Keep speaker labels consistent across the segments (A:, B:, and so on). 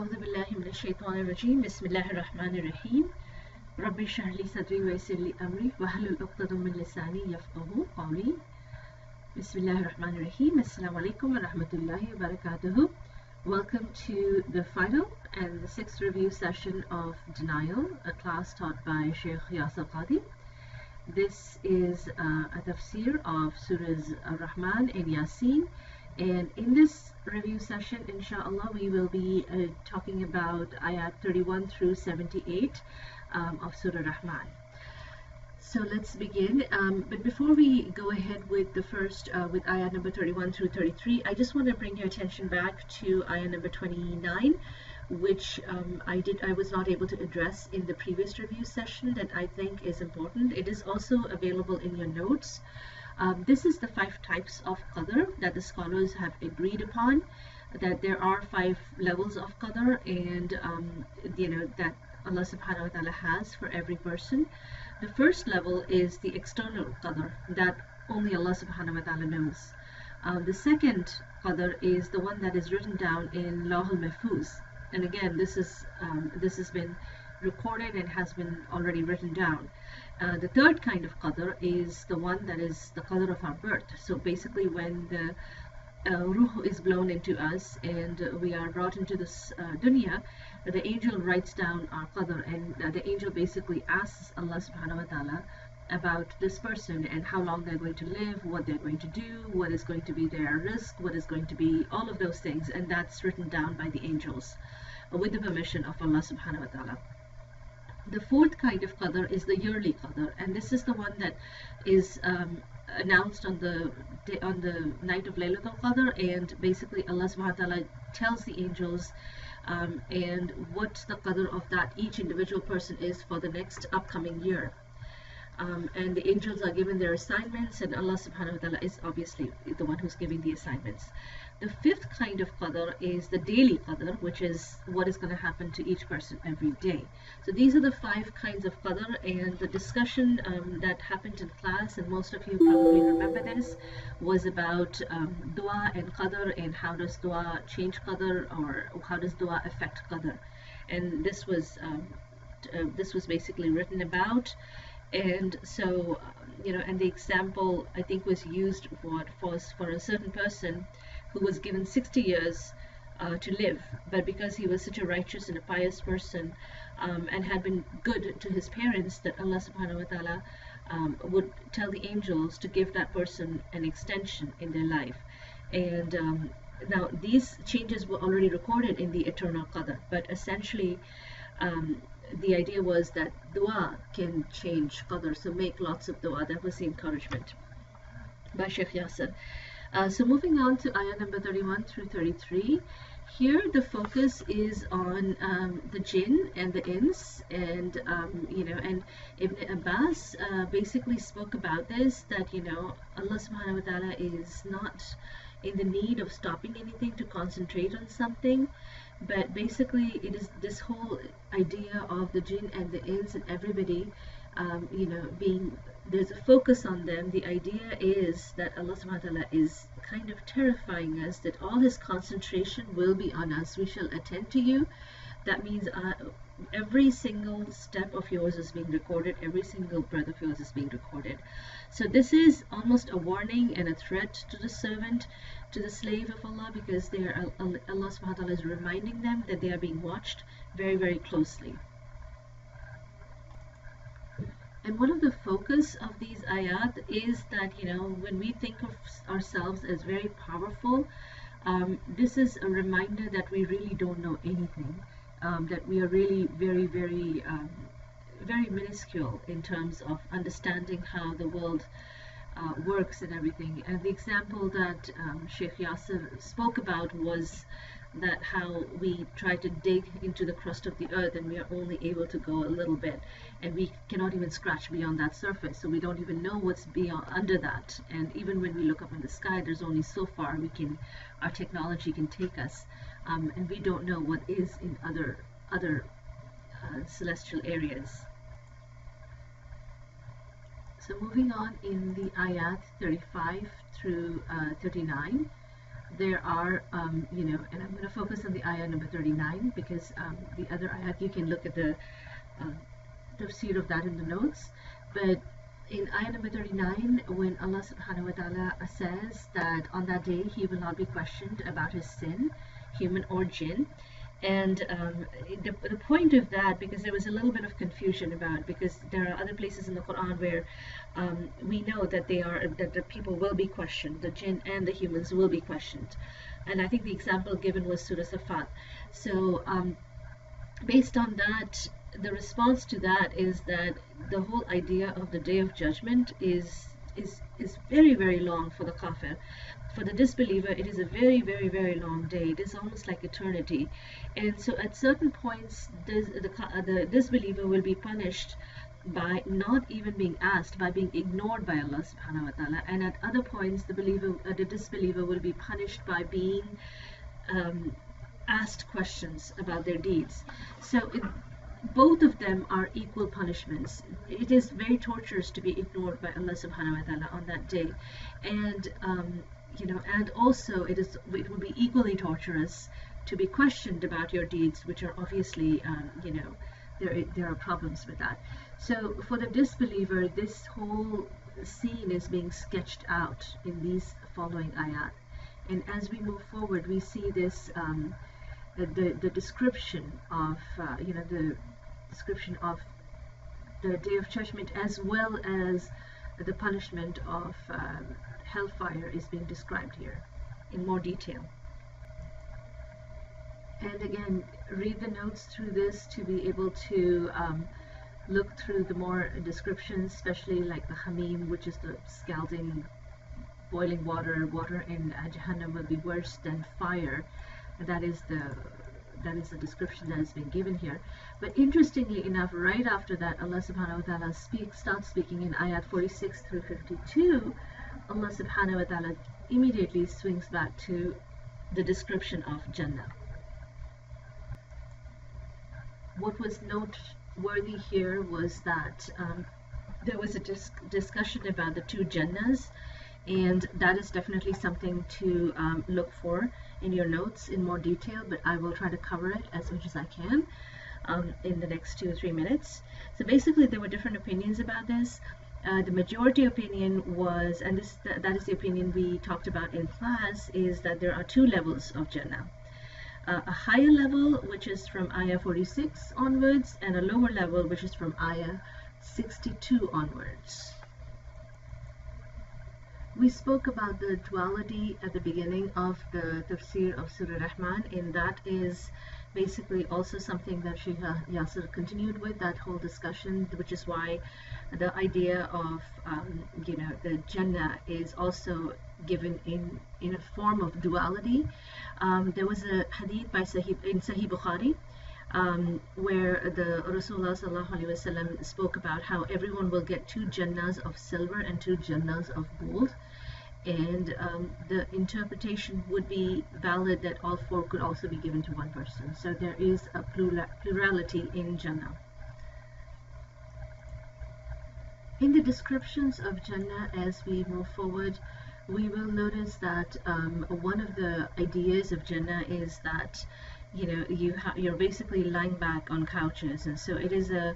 A: أعوذ بالله من الشيطان الرجيم بسم الله الرحمن الرحيم رب اشرح لي صدري ويسر لي أمري واحلل عقدة من لساني يفقهوا قولي بسم الله الرحمن الرحيم Assalamu alaikum wa rahmatullahi wa barakatuhu. Welcome to the final and the sixth review session of Denial, a class taught by Sheikh Yasir Qadi. This is a tafsir of Surahs Ar-Rahman and Yasin, and in this review session, inshallah, we will be talking about ayat 31 through 78 of Surah Rahman. So let's begin. But before we go ahead with the first, with ayat number 31 through 33, I just want to bring your attention back to ayat number 29, which I was not able to address in the previous review session, that I think is important. It is also available in your notes. This is the 5 types of qadr that the scholars have agreed upon, that there are 5 levels of qadr, and that Allah subhanahu wa ta'ala has for every person. The first level is the external qadr that only Allah subhanahu wa ta'ala knows. The second qadr is the one that is written down in Lawh al-Mahfuz, and again this has been recorded and has been already written down. The third kind of qadr is the one that is the qadr of our birth. So basically when the ruh is blown into us and we are brought into this dunya, the angel writes down our qadr, and the angel basically asks Allah subhanahu wa ta'ala about this person and how long they're going to live, what they're going to do, what is going to be their risk, what is going to be all of those things, and that's written down by the angels with the permission of Allah subhanahu wa ta'ala. The fourth kind of qadr is the yearly qadr, and this is the one that is announced on the night of Laylatul Qadr, and basically Allah subhanahu wa ta'ala tells the angels and what the qadr of that each individual person is for the next upcoming year. And the angels are given their assignments, and Allah subhanahu wa ta'ala is obviously the one who's giving the assignments. The fifth kind of qadr is the daily qadr, which is what is going to happen to each person every day. So these are the 5 kinds of qadr, and the discussion that happened in class, and most of you probably remember this, was about dua and qadr, and how does dua change qadr, or how does dua affect qadr. And this was basically written about. And so and the example I think was used for a certain person who was given 60 years to live, but because he was such a righteous and a pious person and had been good to his parents, that Allah subhanahu wa ta'ala would tell the angels to give that person an extension in their life. And now these changes were already recorded in the eternal qadr, but essentially the idea was that dua can change qadr, so make lots of dua. That was the encouragement by Sheikh Yasir. So moving on to ayah number 31 through 33, here the focus is on the jinn and the ins, and and Ibn Abbas basically spoke about this, that Allah subhanahu wa ta'ala is not in the need of stopping anything to concentrate on something, but basically it is this whole idea of the jinn and the ins and everybody there's a focus on them. The idea is that Allah subhanahu wa ta'ala is kind of terrifying us, that all his concentration will be on us. We shall attend to you. That means every single step of yours is being recorded, every single breath of yours is being recorded. So this is almost a warning and a threat to the servant, to the slave of Allah, because Allah subhanahu wa ta'ala is reminding them that they are being watched very, very closely. And one of the focus of these ayat is that when we think of ourselves as very powerful, this is a reminder that we really don't know anything, that we are really very, very very minuscule in terms of understanding how the world works and everything. And the example that Sheikh Yasir spoke about was that how we try to dig into the crust of the earth and we are only able to go a little bit, and we cannot even scratch beyond that surface, so we don't even know what's beyond under that. And even when we look up in the sky, there's only so far our technology can take us, and we don't know what is in other celestial areas. So moving on in the ayat 35 through 39, there are, and I'm going to focus on the ayah number 39, because the other ayat, you can look at the tafsir of that in the notes. But in ayah number 39, when Allah subhanahu wa ta'ala says that on that day he will not be questioned about his sin, human or jinn, and the point of that, because there was a little bit of confusion about, because there are other places in the Quran where we know that the people will be questioned, the jinn and the humans will be questioned, and I think the example given was Surah Safat. So based on that, the response to that is that the whole idea of the Day of Judgment is very, very long for the kafir. For the disbeliever, it is a very, very, very long day. It is almost like eternity. And so at certain points, the disbeliever will be punished by not even being asked, by being ignored by Allah subhanahu wa ta'ala. And at other points, the disbeliever will be punished by being asked questions about their deeds. So both of them are equal punishments. It is very torturous to be ignored by Allah subhanahu wa ta'ala on that day. And and also it will be equally torturous to be questioned about your deeds, which are obviously, there are problems with that. So for the disbeliever, this whole scene is being sketched out in these following ayat. And as we move forward, we see this, the description of, the description of the Day of Judgment, as well as the punishment of hellfire, is being described here in more detail. And again, read the notes through this to be able to look through the more descriptions, especially like the Hamim, which is the scalding, boiling water. Water in Jahannam will be worse than fire. That is the description that has been given here. But interestingly enough, right after that, Allah subhanahu wa ta'ala starts speaking in ayat 46 through 52. Allah subhanahu wa ta'ala immediately swings back to the description of Jannah. What was noteworthy here was that there was a discussion about the two Jannahs, and that is definitely something to look for in your notes in more detail, but I will try to cover it as much as I can in the next 2 or 3 minutes. So basically there were different opinions about this. The majority opinion was, and that is the opinion we talked about in class, is that there are 2 levels of Jannah. A higher level, which is from ayah 46 onwards, and a lower level, which is from ayah 62 onwards. We spoke about the duality at the beginning of the tafsir of Surah Rahman, and that is basically also something that Sheikh Yasir continued with, that whole discussion, which is why the idea of the Jannah is also given in a form of duality. There was a hadith by in Sahih Bukhari where the Rasulullah sallallahu alaihi wasallam spoke about how everyone will get 2 Jannahs of silver and 2 Jannahs of gold, and the interpretation would be valid that all 4 could also be given to one person. So there is a plurality in Jannah. In the descriptions of Jannah, as we move forward, we will notice that one of the ideas of Jannah is that you're basically lying back on couches, and so it is a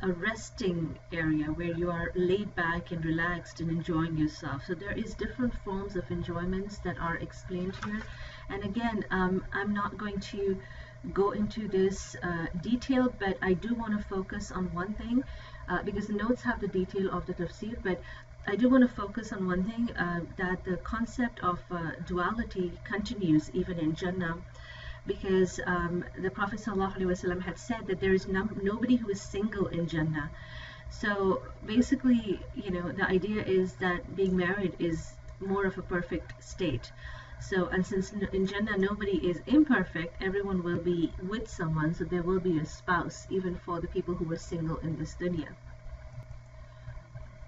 A: resting area where you are laid back and relaxed and enjoying yourself. So there is different forms of enjoyments that are explained here, and again, I'm not going to go into this detail, but I do want to focus on one thing, because the notes have the detail of the tafsir, but I do want to focus on one thing, that the concept of duality continues even in Jannah, because the Prophet ﷺ had said that there is nobody who is single in Jannah. So basically, the idea is that being married is more of a perfect state. So, and since in Jannah nobody is imperfect, everyone will be with someone, so there will be a spouse even for the people who were single in this dunya.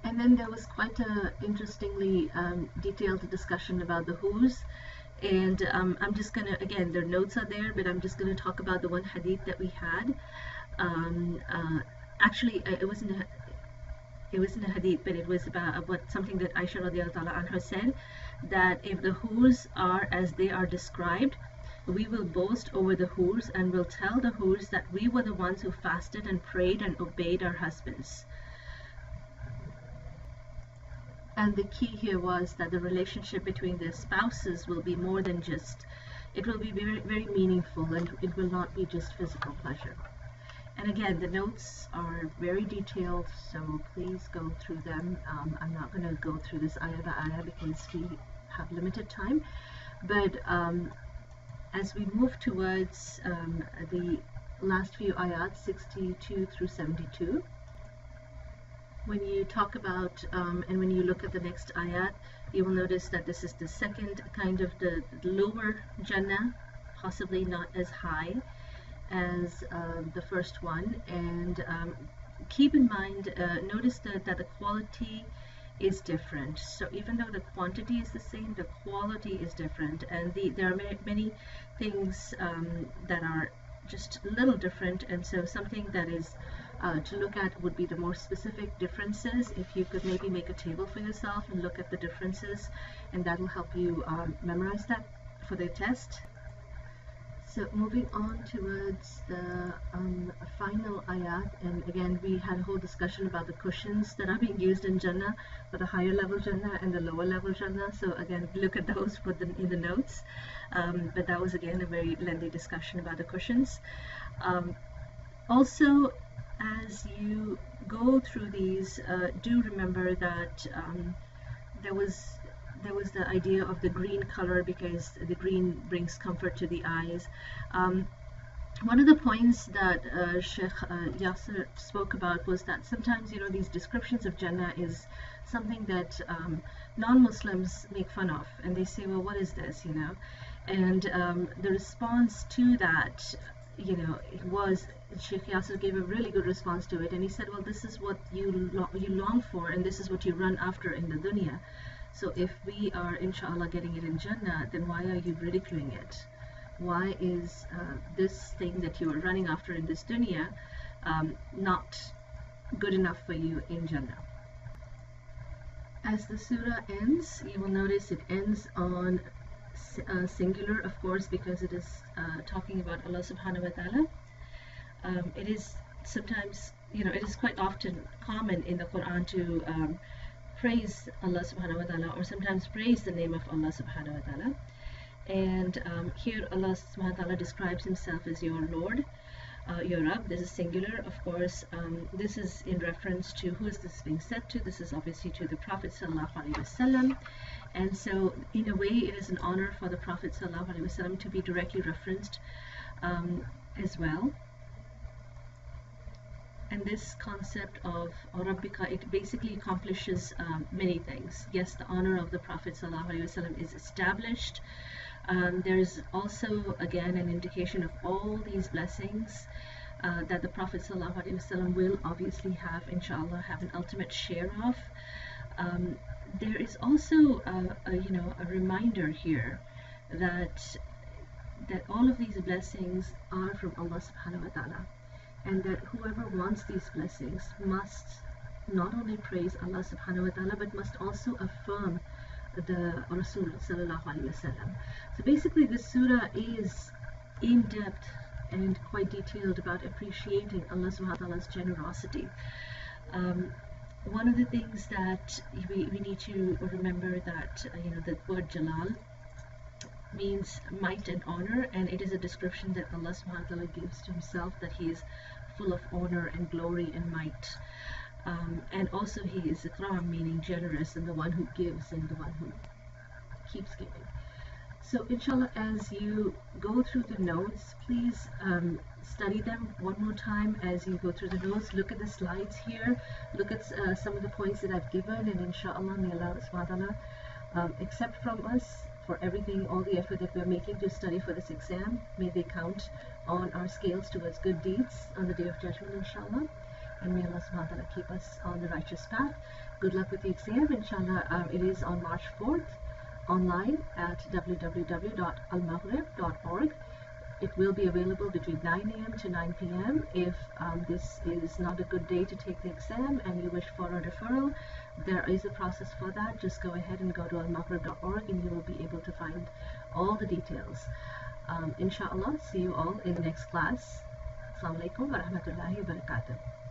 A: And then there was quite a interestingly detailed discussion about the who's, and I'm just gonna, again, their notes are there, but I'm just gonna talk about the one hadith that we had. Actually, it wasn't a hadith, but it was about something that Aisha radiallahu ta'ala anha said, that if the hurs are as they are described, we will boast over the hurs and will tell the hurs that we were the ones who fasted and prayed and obeyed our husbands. And the key here was that the relationship between their spouses will be more than just, it will be very, very meaningful, and it will not be just physical pleasure. And again, the notes are very detailed, so please go through them. I'm not going to go through this ayah by ayah because we have limited time. But as we move towards the last few ayat, 62 through 72, when you talk about and when you look at the next ayat, you will notice that this is the second kind of the lower Jannah, possibly not as high as the first one. And keep in mind, notice that the quality is different. So even though the quantity is the same, the quality is different, and there are many things that are just a little different. And so something that is to look at would be the more specific differences. If you could maybe make a table for yourself and look at the differences, and that will help you memorize that for the test. So moving on towards the final ayat, and again we had a whole discussion about the cushions that are being used in Jannah for the higher level Jannah and the lower level Jannah. So again, look at those in the notes. But that was again a very lengthy discussion about the cushions. Also, as you go through these, do remember that there was the idea of the green color, because the green brings comfort to the eyes. One of the points that Sheikh Yasser spoke about was that sometimes, these descriptions of Jannah is something that non-Muslims make fun of, and they say, well, what is this, And the response to that, it was, Sheikh Yasser gave a really good response to it, and he said, well, this is what you long for, and this is what you run after in the dunya. So if we are inshallah getting it in Jannah, then why are you ridiculing it? Why is this thing that you are running after in this dunya not good enough for you in Jannah? As the surah ends, you will notice it ends on singular, of course, because it is talking about Allah subhanahu wa ta'ala. It is sometimes, it is quite often common in the Quran to praise Allah subhanahu wa ta'ala, or sometimes praise the name of Allah subhanahu wa ta'ala. And here Allah subhanahu wa ta'ala describes himself as your Lord, your Rabb. This is singular, of course. This is in reference to who is this being said to. This is obviously to the Prophet sallallahu alaihi wasallam. And so in a way it is an honor for the Prophet sallallahu alaihi wasallam to be directly referenced as well. And this concept of Rabbika, it basically accomplishes many things. Yes, the honor of the Prophet ﷺ is established. There is also, again, an indication of all these blessings that the Prophet ﷺ will obviously have, inshallah, have an ultimate share of. There is also a reminder here that all of these blessings are from Allah subhanahu wa ta'ala, and that whoever wants these blessings must not only praise Allah subhanahu wa ta'ala, but must also affirm the Rasul sallallahu alaihi wasallam. So basically this surah is in depth and quite detailed about appreciating Allah subhanahu wa ta'ala's generosity. One of the things that we need to remember that the word Jalal means might and honor, and it is a description that Allah subhanahu wa ta'ala gives to himself, that he is full of honor and glory and might. And also he is Ikram, meaning generous, and the one who gives and the one who keeps giving. So inshallah, as you go through the notes, please study them one more time as you go through the notes. Look at the slides here, look at some of the points that I've given, and inshallah may Allah subhanahu wa ta'ala accept from us for everything, all the effort that we're making to study for this exam. May they count on our scales towards good deeds on the Day of Judgment, inshallah. And may Allah subhanahu wa ta'ala keep us on the righteous path. Good luck with the exam, inshallah. It is on March 4th, online at www.almaghrib.org. It will will be available between 9 a.m. to 9 p.m. If this is not a good day to take the exam and you wish for a referral, there is a process for that. Just go ahead and go to almaghrib.org and you will be able to find all the details. Inshallah, see you all in the next class. Assalamu alaikum wa rahmatullahi wa barakatuh.